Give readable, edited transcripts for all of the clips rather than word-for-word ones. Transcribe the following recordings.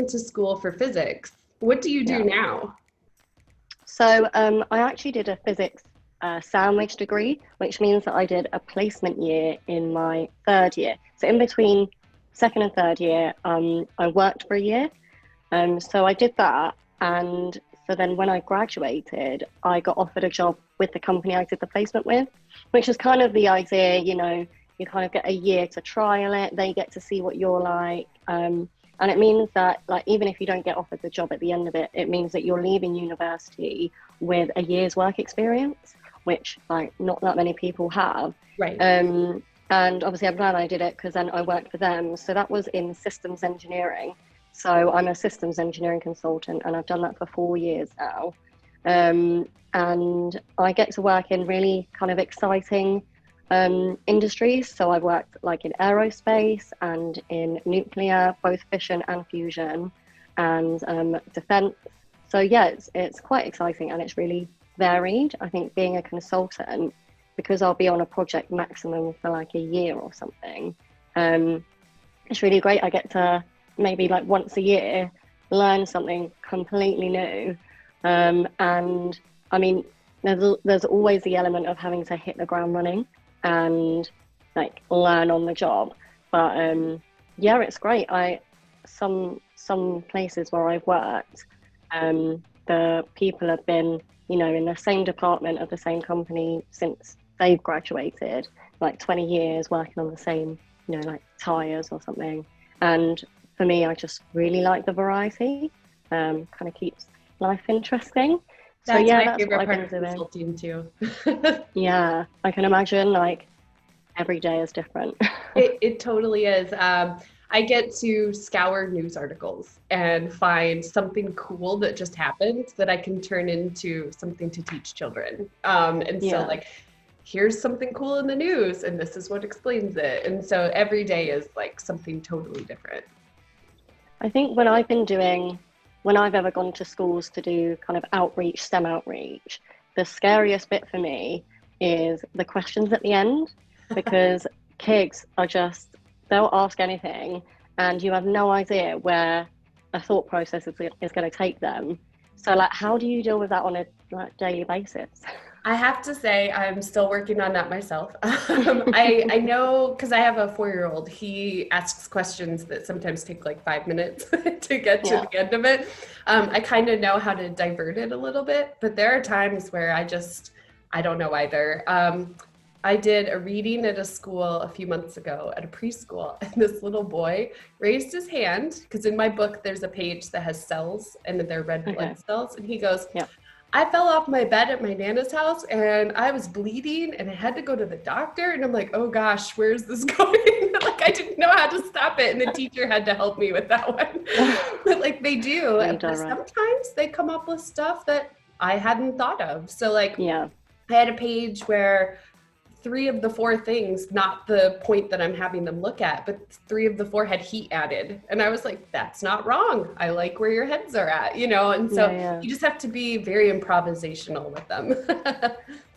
went to school for physics. What do you do now? So I actually did a physics sandwich degree, which means that I did a placement year in my third year. So in between second and third year, I worked for a year. So I did that. And so then when I graduated, I got offered a job with the company I did the placement with, which is kind of the idea, you kind of get a year to trial it. They get to see what you're like. And it means that, like, even if you don't get offered the job at the end of it, it means that you're leaving university with a year's work experience, which like not that many people have. Right. And obviously I'm glad I did it because then I worked for them. So that was in systems engineering. So I'm a systems engineering consultant and I've done that for 4 years now. And I get to work in really kind of exciting industries. So I've worked like in aerospace and in nuclear, both fission and fusion, and defense. So yeah, it's quite exciting and it's really varied. I think being a consultant, because I'll be on a project maximum for like a year or something, it's really great. I get to maybe like once a year learn something completely new. And I mean, there's always the element of having to hit the ground running and like learn on the job, but yeah, it's great. Some places where I've worked, the people have been, in the same department of the same company since they've graduated, like 20 years working on the same, like tires or something. And for me, I just really like the variety. Kind of keeps life interesting. That's so yeah, my that's favorite what part I've of been doing. consulting too. Yeah, I can imagine like every day is different. It totally is. I get to scour news articles and find something cool that just happened that I can turn into something to teach children. So like, here's something cool in the news and this is what explains it. And so every day is like something totally different. I think when I've ever gone to schools to do kind of outreach, STEM outreach, the scariest bit for me is the questions at the end, because kids are they'll ask anything and you have no idea where a thought process is going to take them. So like, how do you deal with that on a daily basis? I have to say, I'm still working on that myself. I know, because I have a 4-year-old, he asks questions that sometimes take like 5 minutes to get to the end of it. I kind of know how to divert it a little bit, but there are times where I don't know either. I did a reading at a school a few months ago at a preschool, and this little boy raised his hand, because in my book, there's a page that has cells, and they're red blood cells, and he goes, I fell off my bed at my Nana's house and I was bleeding and I had to go to the doctor. And I'm like, oh gosh, where's this going? Like, I didn't know how to stop it. And the teacher had to help me with that one. But like they do. But sometimes they come up with stuff that I hadn't thought of. So like, I had a page where 3 of the 4 things, not the point that I'm having them look at, but 3 of the 4 had heat added. And I was like, that's not wrong. I like where your heads are at, And so you just have to be very improvisational with them.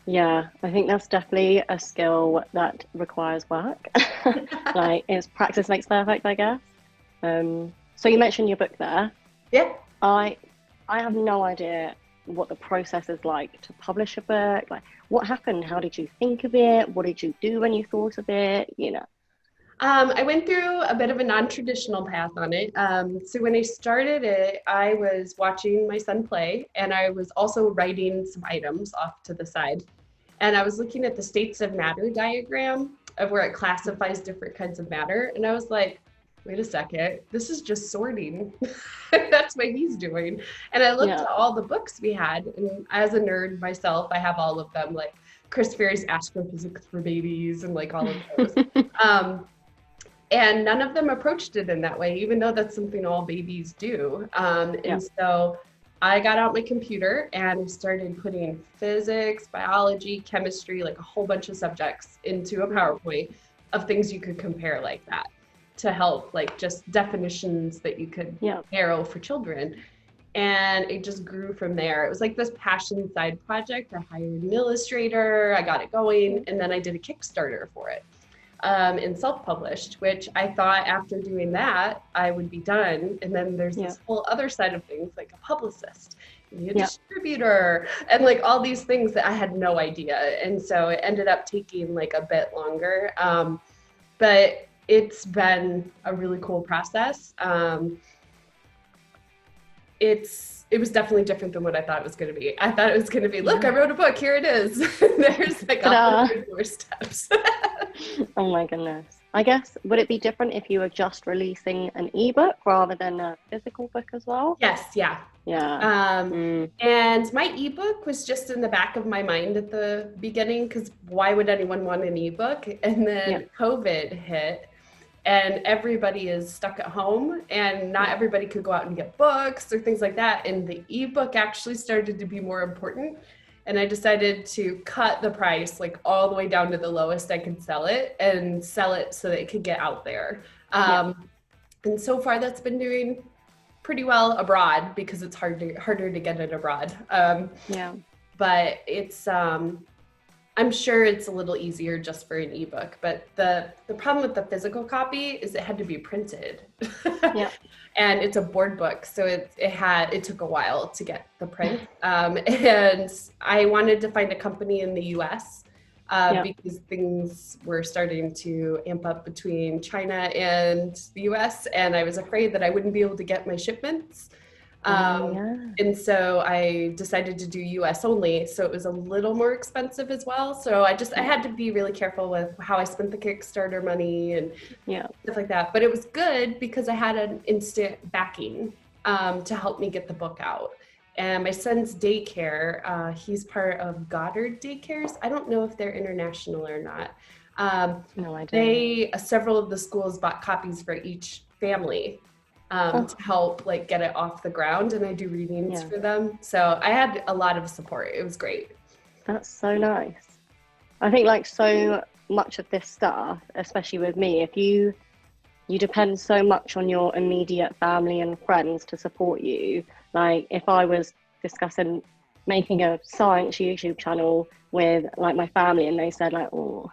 Yeah, I think that's definitely a skill that requires work. Like, it's practice makes perfect, I guess. So you mentioned your book there. Yeah. I have no idea what the process is like to publish a book. Like, what happened? How did you think of it? What did you do when you thought of it? I went through a bit of a non-traditional path on it. So when I started it, I was watching my son play, and I was also writing some items off to the side. And I was looking at the states of matter diagram of where it classifies different kinds of matter. And I was like, wait a second, this is just sorting. That's what he's doing. And I looked at all the books we had, and as a nerd myself, I have all of them, like Chris Ferry's Astrophysics for Babies and like all of those. And none of them approached it in that way, even though that's something all babies do. And so I got out my computer and started putting physics, biology, chemistry, like a whole bunch of subjects into a PowerPoint of things you could compare like that, to help, like just definitions that you could narrow for children. And it just grew from there. It was like this passion side project. I hired an illustrator, I got it going, and then I did a Kickstarter for it. and self-published, which I thought after doing that, I would be done. And then there's this whole other side of things, like a publicist, a distributor, and like all these things that I had no idea. And so it ended up taking like a bit longer. But it's been a really cool process. It was definitely different than what I thought it was going to be. I thought it was going to be, look, I wrote a book, here it is. There's like 100 more steps. Oh my goodness. I guess, would it be different if you were just releasing an ebook rather than a physical book as well? Yes, yeah. And my ebook was just in the back of my mind at the beginning, because why would anyone want an ebook? And then COVID hit, and everybody is stuck at home, and not everybody could go out and get books or things like that. And the ebook actually started to be more important. And I decided to cut the price like all the way down to the lowest I could sell it, and sell it so that it could get out there. And so far that's been doing pretty well abroad, because it's harder to get it abroad. But it's, I'm sure it's a little easier just for an ebook, but the problem with the physical copy is it had to be printed. And it's a board book, so it took a while to get the print. And I wanted to find a company in the US because things were starting to amp up between China and the US, and I was afraid that I wouldn't be able to get my shipments. And so I decided to do US only. So it was a little more expensive as well. So I had to be really careful with how I spent the Kickstarter money and stuff like that. But it was good because I had an instant backing to help me get the book out. And my son's daycare, he's part of Goddard Daycares. I don't know if they're international or not. No idea. Several of the schools bought copies for each family. To help like get it off the ground, and I do readings for them. So I had a lot of support. It was great. That's so nice. I think like so much of this stuff, especially with me, if you depend so much on your immediate family and friends to support you. Like if I was discussing making a science YouTube channel with like my family, and they said like, oh,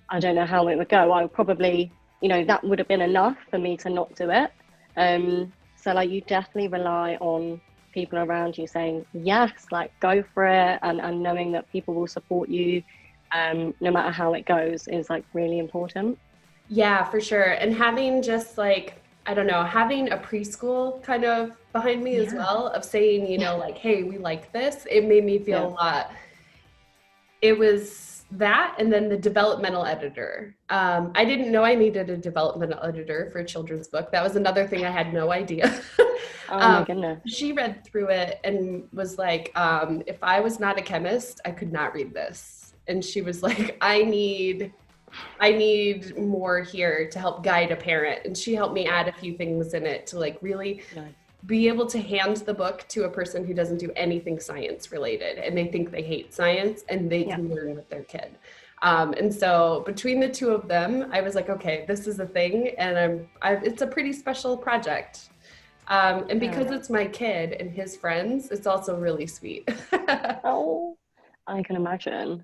I don't know how it would go, I would probably, that would have been enough for me to not do it. So like you definitely rely on people around you saying yes, like go for it, and knowing that people will support you no matter how it goes is like really important. Yeah, for sure. And having just like, I don't know, having a preschool kind of behind me as well, of saying, like, hey, we like this, it made me feel a lot. It was that, and then the developmental editor. I didn't know I needed a developmental editor for a children's book. That was another thing I had no idea. Oh my goodness. She read through it and was like, if I was not a chemist, I could not read this. And she was like, I need more here to help guide a parent. And she helped me add a few things in it to like really be able to hand the book to a person who doesn't do anything science related, and they think they hate science, and they can learn with their kid. And so between the two of them, I was like, okay, this is a thing, and it's a pretty special project. And because it's my kid and his friends, it's also really sweet. Oh, I can imagine.